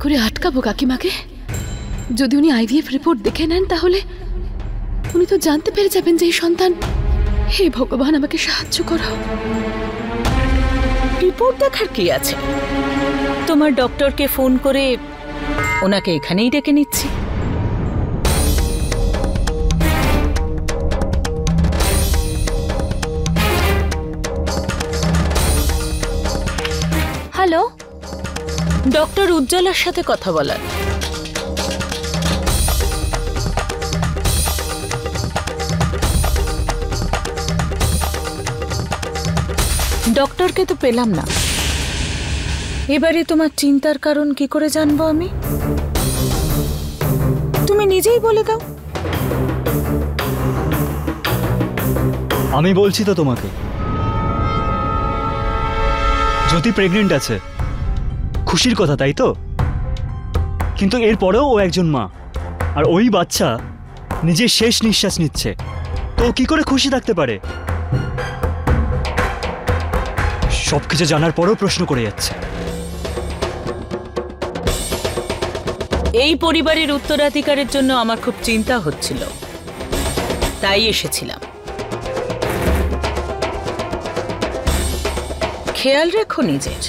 করে আটকাবো কাকিমাকে? যদি উনি আইভিএফ রিপোর্ট দেখে নেন তাহলে উনি তো জানতে পেরে যাবেন যে এই সন্তান। হে ভগবান, আমাকে সাহায্য করো। রিপোর্ট দেখার কি আছে? তোমার ডক্টরকে ফোন করে ওনাকে এখানেই ডেকে নিচ্ছি। হ্যালো, ডক্টর উজ্জ্বলার সাথে কথা বলার। ডক্টরকে তো পেলাম না। এবারে তোমার চিন্তার কারণ কি করে জানবো আমি? তুমি নিজেই বলে দাও। আমি বলছি তো তোমাকে, জ্যোতি প্রেগনেন্ট আছে, খুশির কথা তাই তো? কিন্তু এরপরেও ও একজন মা, আর ওই বাচ্চা নিজের শেষ নিঃশ্বাস নিচ্ছে, তো কি করে খুশি থাকতে পারে? সবকিছু জানার পরেও প্রশ্ন করে যাচ্ছে। এই পরিবারের উত্তরাধিকারের জন্য আমার খুব চিন্তা হচ্ছিল, তাই এসেছিলাম। খেয়াল রেখো নিজের।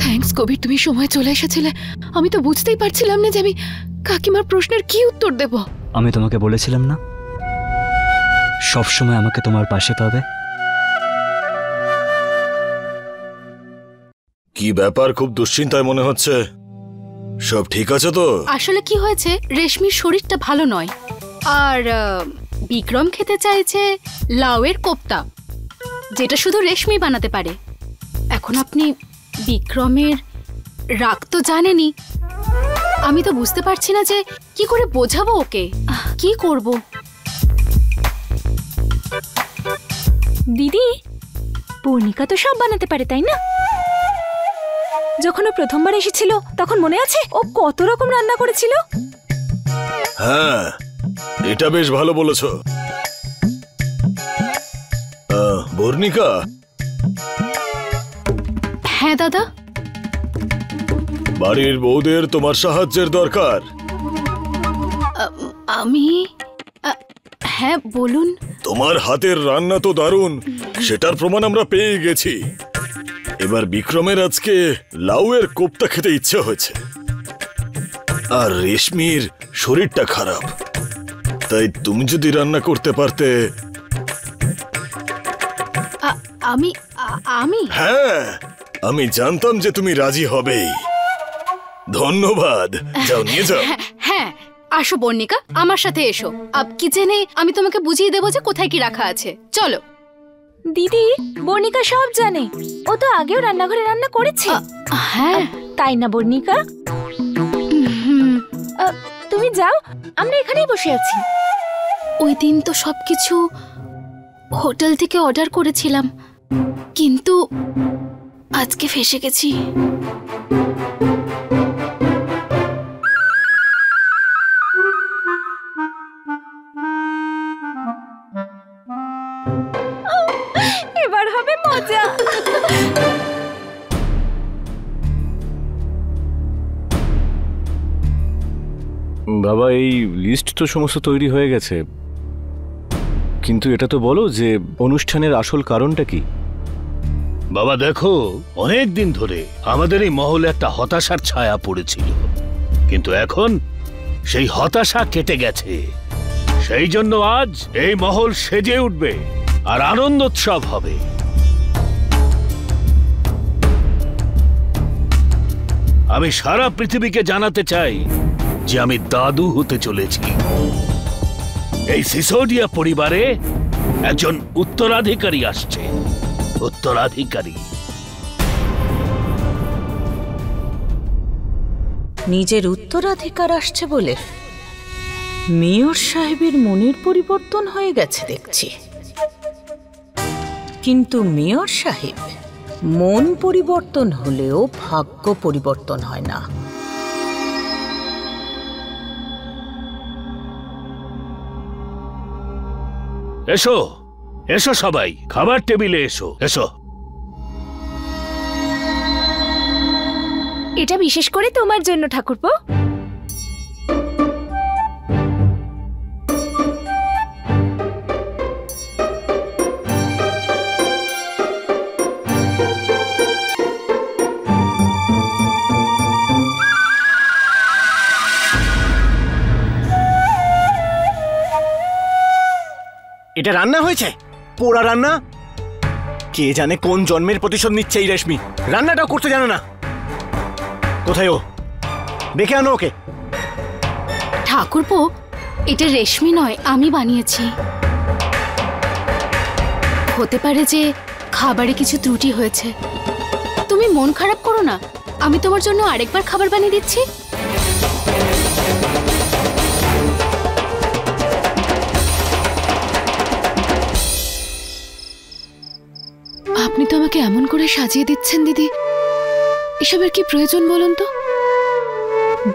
থ্যাঙ্কস কবির, তুমি সময় চলে এসেছিলে। আমি তো বুঝতেই পারছিলাম না যে আমি কাকিমার প্রশ্নের কি উত্তর দেব। আমি তোমাকে বলেছিলাম না সব সময় আমাকে তোমার পাশে পাবে। কি ব্যাপার, খুব দুশ্চিন্তায় মনে হচ্ছে। সব ঠিক আছে তো? আসলে কি হয়েছে, রেশমির শরীরটা ভালো নয়, আর বিক্রম খেতে চাইছে লাউয়ের কোপ্তা, যেটা শুধু রেশমি বানাতে পারে। এখন আপনি বিক্রমের রাগ তো জানেনই, আমি তো বুঝতে পারছি না যে কি করে বোঝাবো ওকে। কি করব? দিদি, পূর্ণিকা তো সব বানাতে পারে তাই না? যখন ও প্রথমবার এসেছিল তখন মনে আছে ও কত রকম রান্না করেছিল? হ্যাঁ, এটা বেশ ভালো বলেছ। বর্ণিকা। হ্যাঁ দাদা। বাড়ির বউদের তোমার সাহায্যের দরকার। আমি হ্যাঁ বলুন। তোমার হাতের রান্না তো দারুণ, সেটার প্রমাণ আমরা পেয়ে গেছি। এবার বিক্রমের আজকে লাউয়ের কোপ্তা খেতে ইচ্ছে হয়েছে, আর রেশমির শরীরটা খারাপ, তাই তুমি যদি রান্না করতে পারতে। আমি হ্যাঁ, আমি জানতাম যে তুমি রাজি হবেই। ধন্যবাদ, যাও নিয়ে যাও। হ্যাঁ, আসো বর্ণিকা, আমার সাথে এসো। কিচেনে আমি তোমাকে বুঝিয়ে দেবো যে কোথায় কি রাখা আছে। চলো। দিদি, বর্ণিকা সব জানে, ও তো আগেও রান্নাঘরে রান্না করেছে। হ্যাঁ তাই না বর্ণিকা? তুমি যাও, আমরা এখানেই বসে আছি। ওই দিন তো সবকিছু হোটেল থেকে অর্ডার করেছিলাম, কিন্তু আজকে ফেঁসে গেছি। এবার হবে মজা। বাবা, এই লিস্ট তো সমস্ত তৈরি হয়ে গেছে, কিন্তু এটা তো বলো যে অনুষ্ঠানের আসল কারণটা কি? বাবা দেখো, অনেক দিন ধরে আমাদের এই মহলে একটা হতাশার ছায়া পড়েছিল, কিন্তু এখন সেই হতাশা কেটে গেছে। সেই জন্য আজ এই মহল সেজে উঠবে আর আনন্দোৎসব হবে। আমি সারা পৃথিবীকে জানাতে চাই যে আমি দাদু হতে চলেছি। এই সিসোডিয়া পরিবারে একজন উত্তরাধিকারী আসছে। উত্তরাধিকারী। নিজের উত্তরাধিকার আসছে বলে মেয়র সাহেবের মনের পরিবর্তন হয়ে গেছে দেখছি। কিন্তু মেয়র সাহেব, মন পরিবর্তন হলেও ভাগ্য পরিবর্তন হয় না। এসো এসো সবাই, খাবার টেবিলে এসো এসো। এটা বিশেষ করে তোমার জন্য ঠাকুরপো। এটা রান্না হয়েছে, পোড়া রান্না। কে জানে কোন জন্মের প্রতিশোধ নিচ্ছে এই রেশমি। রান্নাটাও করতে জানে না। কোথায় ও? দেখে আনো ওকে। ঠাকুরপো, এটা রেশমি নয়, আমি বানিয়েছি। হতে পারে যে খাবারে কিছু ত্রুটি হয়েছে। তুমি মন খারাপ করো না, আমি তোমার জন্য আরেকবার খাবার বানিয়ে দিচ্ছি। আপনি তো আমাকে এমন করে সাজিয়ে দিচ্ছেন দিদি, এসবের কি প্রয়োজন বলুন তো?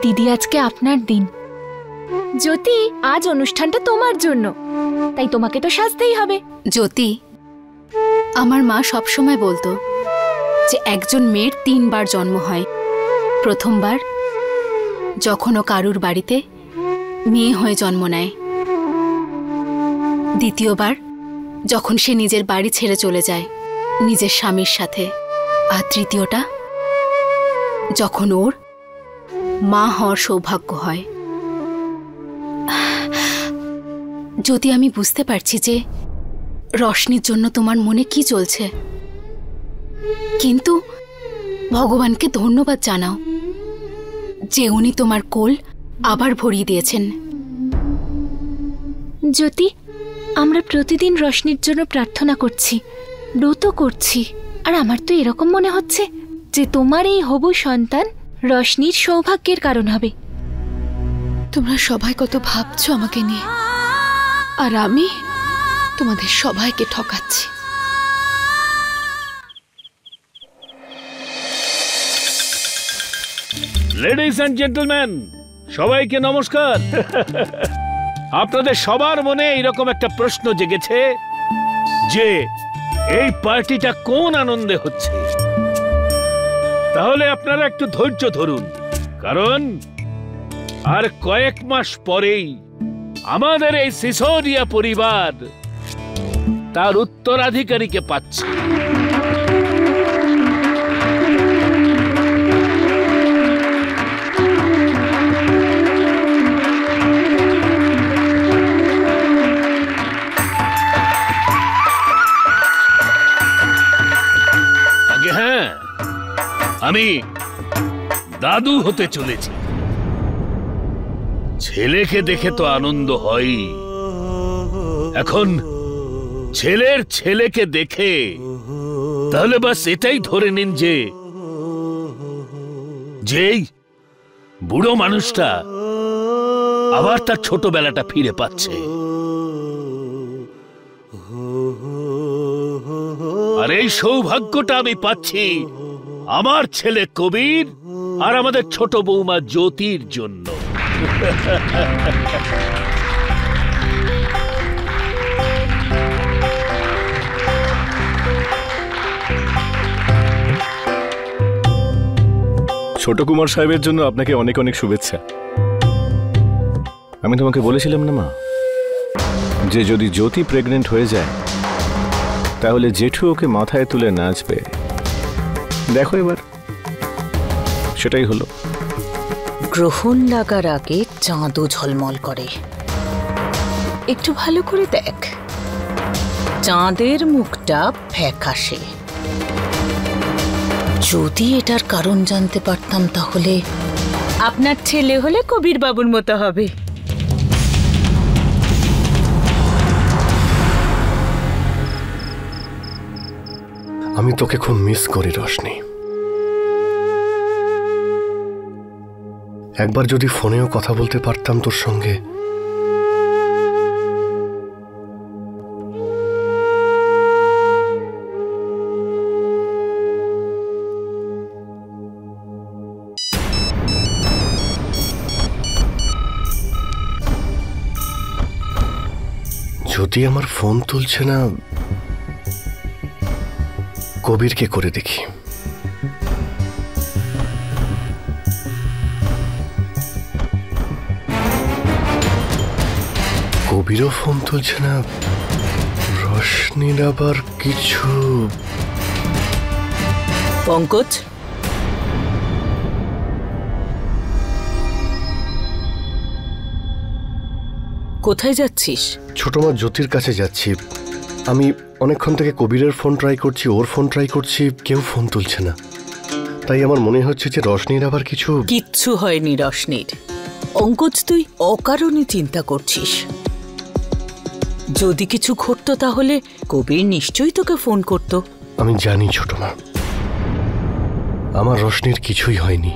দিদি, আজকে আপনার দিন। জ্যোতি, আজ অনুষ্ঠানটা তোমার জন্য, তাই তোমাকে তো সাজতেই হবে। জ্যোতি, আমার মা সবসময় বলতো যে একজন মেয়ের 3 বার জন্ম হয়। প্রথমবার যখন ও কারুর বাড়িতে মেয়ে হয়ে জন্ম নেয়, দ্বিতীয়বার যখন সে নিজের বাড়ি ছেড়ে চলে যায় নিজের স্বামীর সাথে, আর তৃতীয়টা যখন ওর মা হওয়ার সৌভাগ্য হয়। যদি আমি বুঝতে পারছি যে রশনির জন্য তোমার মনে কি চলছে, কিন্তু ভগবানকে ধন্যবাদ জানাও যে উনি তোমার কোল আবার ভরিয়ে দিয়েছেন। জ্যোতি, আমরা প্রতিদিন রশনির জন্য প্রার্থনা করছি, ব্রত করছি, আর আমার তো এরকম মনে হচ্ছে যে তোমার এই হবু সন্তান রশনির সৌভাগ্যের কারণ হবে। তোমরা সবাই কত ভাবছো আমাকে নিয়ে, আর আমি তোমাদের সবাইকে ঠকাচ্ছি। লেডিজ অ্যান্ড জেন্টলম্যান, সবাইকে নমস্কার। আপনাদের সবার মনে এইরকম একটা প্রশ্ন জেগেছে যে এই পার্টিটা কোন আনন্দে হচ্ছে। তাহলে আপনারা একটু ধৈর্য ধরুন, কারণ আর কয়েক মাস পরেই আমাদের এই সিসোদিয়া পরিবার তার উত্তরাধিকারীকে পাচ্ছে। হ্যাঁ, আমি দাদু হতে চলেছি। ছেলেকে দেখে তো আনন্দ হয়, এখন ছেলের ছেলেকে দেখে তাহলে বাস এটাই ধরে নিন যে যেই বুড়ো মানুষটা আবার তার ছোটবেলাটা ফিরে পাচ্ছে। আর এই সৌভাগ্যটা আমি পাচ্ছি আমার ছেলে কবির আর আমাদের ছোট বৌমা জ্যোতির জন্য। ছোট কুমার সাহেবের জন্য আপনাকে অনেক অনেক শুভেচ্ছা। আমি তোমাকে বলেছিলাম না মা, যে যদি জ্যোতি প্রেগনেন্ট হয়ে যায় তাহলে জেঠু ওকে মাথায় তুলে নাচবে। দেখো এবার সেটাই হলো। গ্রহণ লাগার আগে চাঁদও ঝলমল করে। একটু ভালো করে দেখ, চাঁদের মুখটা ফ্যাকাশে। যদি এটার কারণ জানতে পারতাম তাহলে আপনার ছেলে হলে কবির বাবুর মতো হবে। আমি তোকে খুব মিস করি রশনি। একবার যদি ফোনেও কথা বলতে পারতাম তোর সঙ্গে। জ্যোতি আমার ফোন তুলছে না, কবিরকে করে দেখি। কবিরও ফোন তুলছে না, রশনির আবার কিছু। পঙ্কজ, কোথায় যাচ্ছিস? ছোট মা জ্যোতির কাছে যাচ্ছি। আমি অনেকক্ষণ থেকে কবিরের ফোন ট্রাই করছি, ওর ফোন ট্রাই করছি, কেউ ফোন তুলছে না। তাই আমার মনে হচ্ছে যে রশনির আবার কিছু। কিচ্ছু হয়নি রশনির। পঙ্কজ, তুই অকারণে চিন্তা করছিস। যদি কিছু ঘটতো তাহলে কবির নিশ্চয়ই তোকে ফোন করতো। আমি জানি ছোট মা, আমার রশনির কিছুই হয়নি।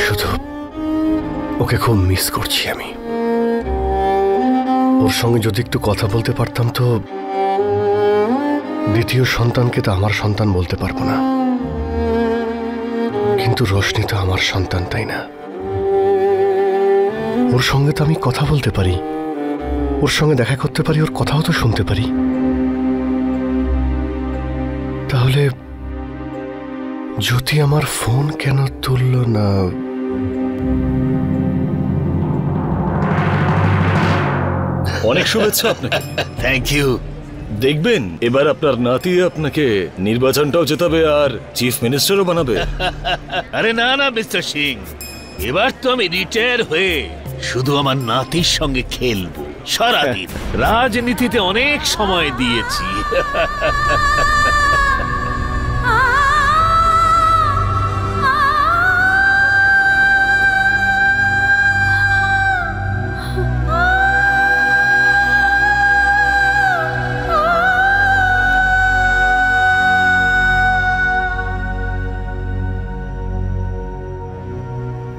শুধু ওকে খুব মিস করছি আমি। ওর সঙ্গে যদি একটু কথা বলতে পারতাম তো দ্বিতীয় সন্তানকে তো আমার সন্তান বলতে পারবো না, কিন্তু রশনি তো আমার সন্তান, তাই না? ওর সঙ্গে তো আমি কথা বলতে পারি, ওর সঙ্গে দেখা করতে পারি, ওর কথাও তো শুনতে পারি। তাহলে জ্যোতি আমার ফোন কেন তুলল না? অনেক শুভেচ্ছা আপনাকে। Thank you. দেখবেন এবার আপনার নাতি আপনাকে নির্বাচনটাও জেতাবে আর চিফ মিনিস্টারও বানাবে। আরে না না মিস্টার সিং, এবার তো আমি রিটায়ার হয়ে শুধু আমার নাতির সঙ্গে খেলবো সারাদিন। রাজনীতিতে অনেক সময় দিয়েছি।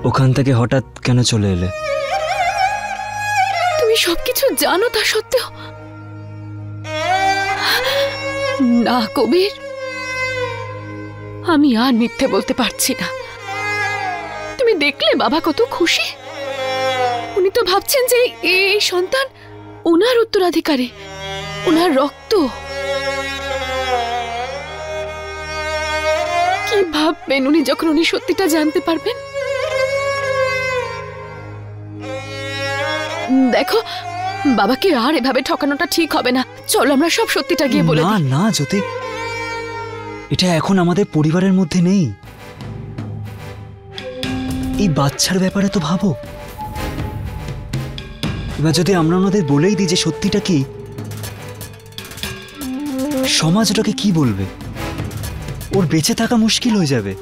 ওখান থেকে হঠাৎ কেন চলে এলে? তুমি সবকিছু জানো তা সত্ত্বেও? না কবির, আমি আর মিথ্যে বলতে পারছি না। তুমি দেখলে বাবা কত খুশি। উনি তো ভাবছেন যে এই সন্তান ওনার উত্তরাধিকারী, ওনার রক্ত। কি ভাববেন উনি যখন উনি সত্যিটা জানতে পারবেন? দেখো, বাবাকে আর এভাবে ঠকানোটা ঠিক হবে না। চলো আমরা সব সত্যিটা গিয়ে বলে না দিই। না জ্যোতি, এটা এখন আমাদের পরিবারের মধ্যে নেই। এই বাচ্চার ব্যাপারে তো ভাবো। এবার যদি আমরা ওনাদের বলেই দিই যে সত্যিটা কি, সমাজ ওটাকে কি বলবে? ওর বেঁচে থাকা মুশকিল হয়ে যাবে।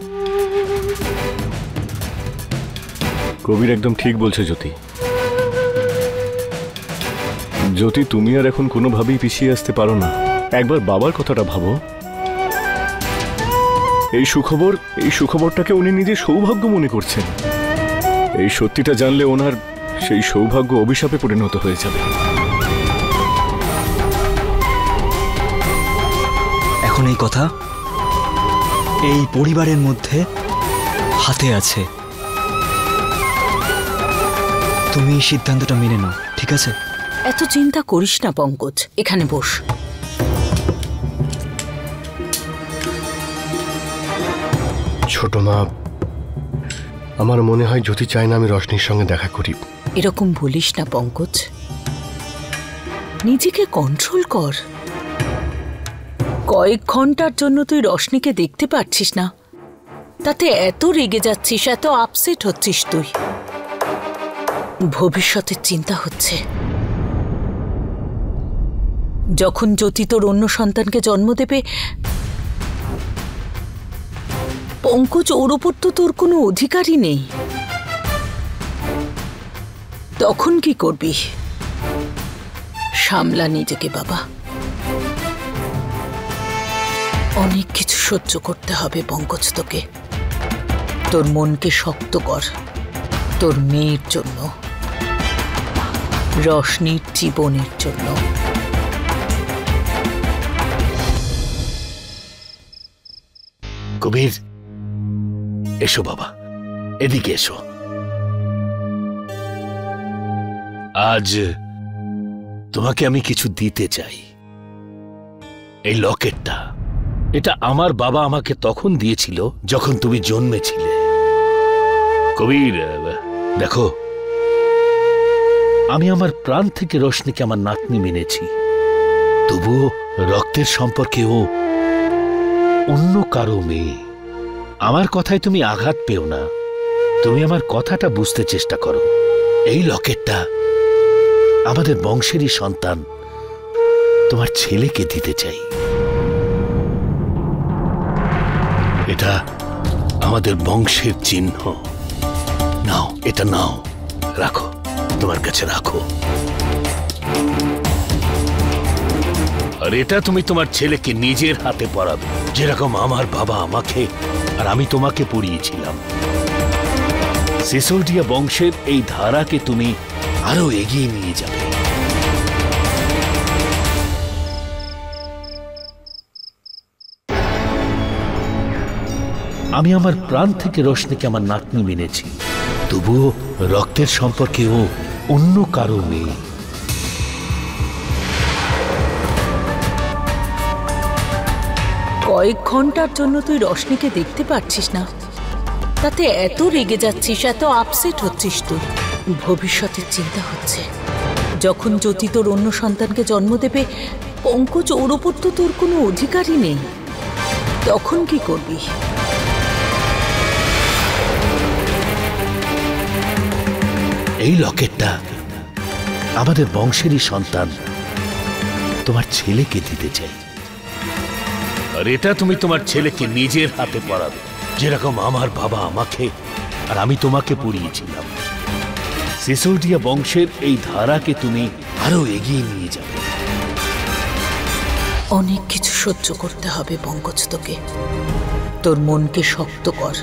কবির একদম ঠিক বলছে জ্যোতি। জ্যোতি, তুমি আর এখন কোনোভাবেই পিছিয়ে আসতে পারো না। একবার বাবার কথাটা ভাবো। এই সুখবরটাকে উনি নিজের সৌভাগ্য মনে করছেন। এই সত্যিটা জানলে ওনার সেই সৌভাগ্য অভিশাপে পরিণত হয়ে যাবে। এখন এই কথা এই পরিবারের মধ্যে হাতে আছে। তুমি এই সিদ্ধান্তটা মেনে নাও, ঠিক আছে? এত চিন্তা করিস না পঙ্কজ, এখানে বস। ছোট মা, আমার মনে হয় জ্যোতি চায় না আমি রশনির সঙ্গে দেখা করি। এরকম বলিস না পঙ্কজ, নিজেকে কন্ট্রোল কর। কয়েক ঘন্টার জন্য তুই রশনিকে দেখতে পারছিস না, তাতে এত রেগে যাচ্ছিস, এত আপসেট হচ্ছিস তুই। ভবিষ্যতের চিন্তা হচ্ছে। যখন জ্যোতি তোর অন্য সন্তানকে জন্ম দেবে, পঙ্কজ, ওর ওপর তো তোর কোনো অধিকারই নেই। তখন কি করবি? সামলা নিজেকে বাবা। অনেক কিছু সহ্য করতে হবে পঙ্কজ তোকে। তোর মনকে শক্ত কর, তোর মেয়ের জন্য, রশনির জীবনের জন্য। কবির, এসো বাবা, এদিকে এসো। আজ তোমাকে আমি কিছু দিতে চাই। এই লকেটটা, এটা আমার বাবা আমাকে তখন দিয়েছিল যখন তুমি জন্মেছিলে। কবির, দেখো, আমি আমার প্রাণ থেকে রোশনিকে আমার নাতনি মেনেছি, তবুও রক্তের সম্পর্কে ও অন্য কারো মেয়ে। আমার কথায় তুমি আঘাত পেও না, তুমি আমার কথাটা বুঝতে চেষ্টা করো। এই লকেটটা আমাদের বংশেরই সন্তান তোমার ছেলেকে দিতে চাই। এটা আমাদের বংশের চিহ্ন। নাও, এটা নাও, রাখো, তোমার কাছে রাখো। আর এটা তুমি তোমার ছেলেকে নিজের হাতে পরাবে, যেরকম আমার বাবা আমাকে আর আমি তোমাকে পড়িয়েছিলাম। সিসোডিয়া বংশের এই ধারাকে তুমি আরো এগিয়ে নিয়ে যাবে। আমি আমার প্রাণ থেকে রোশনিকে আমার নাতনি মেনেছি, তবুও রক্তের সম্পর্কে ও অন্য কারো মেয়ে। কয়েক ঘন্টার জন্য তুই রোশনিকে দেখতে পাচ্ছিস না, তাতে এত রেগে যাচ্ছিস, এত আপসেট হচ্ছিস, তুই ভবিষ্যতের চিন্তা হচ্ছে। যখন জ্যোতি তোর অন্য সন্তানকে জন্ম দেবে, পঙ্কজ ওর ওপর তো তোর কোনো অধিকারই নেই, তখন কি করবি? এই লকেটটা আমাদের বংশেরই সন্তান তোমার ছেলেকে দিতে চাই। আর এটা তুমি তোমার ছেলেকে নিজের হাতে পরাবে, যেরকম আমার বাবা আমাকে আর আমি তোমাকে পড়িয়েছিলাম। সিসোডিয়া বংশের এই ধারাকে তুমি আরো এগিয়ে নিয়ে যাবে। অনেক কিছু সহ্য করতে হবে পঙ্কজ তোকে। তোর মনকে শক্ত কর,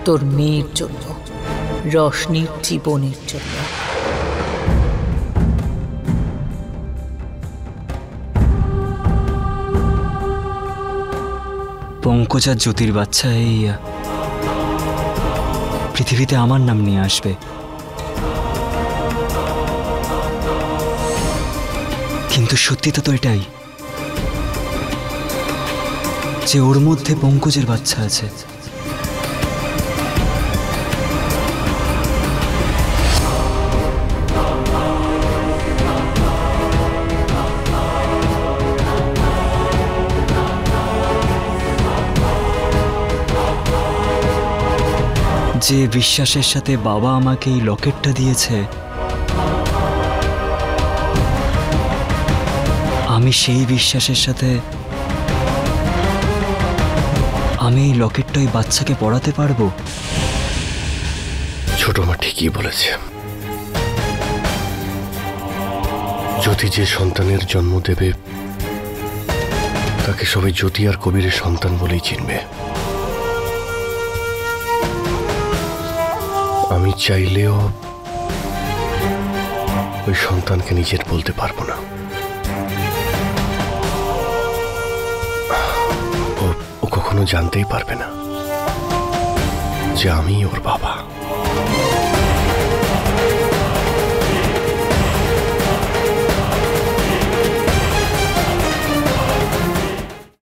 তোর মেয়ের জন্য, রোশনির জীবনের জন্য। পঙ্কজ আর জ্যোতির বাচ্চা এই পৃথিবীতে আমার নাম নিয়ে আসবে, কিন্তু সত্যি তো এটাই যে ওর মধ্যে পঙ্কজের বাচ্চা আছে। যে বিশ্বাসের সাথে বাবা আমাকে এই লকেটটা দিয়েছে, আমি সেই বিশ্বাসের সাথে আমি এই লকেটটা ওই বাচ্চাকে পড়াতে পারবো। ছোট মা ঠিকই বলেছে, জ্যোতি যে সন্তানের জন্ম দেবে তাকে সবাই জ্যোতি আর কবিরের সন্তান বলেই চিনবে। আমি চাইলেও ওই সন্তানকে নিজের বলতে পারবো না। ও কখনো জানতেই পারবে না যে আমি ওর বাবা।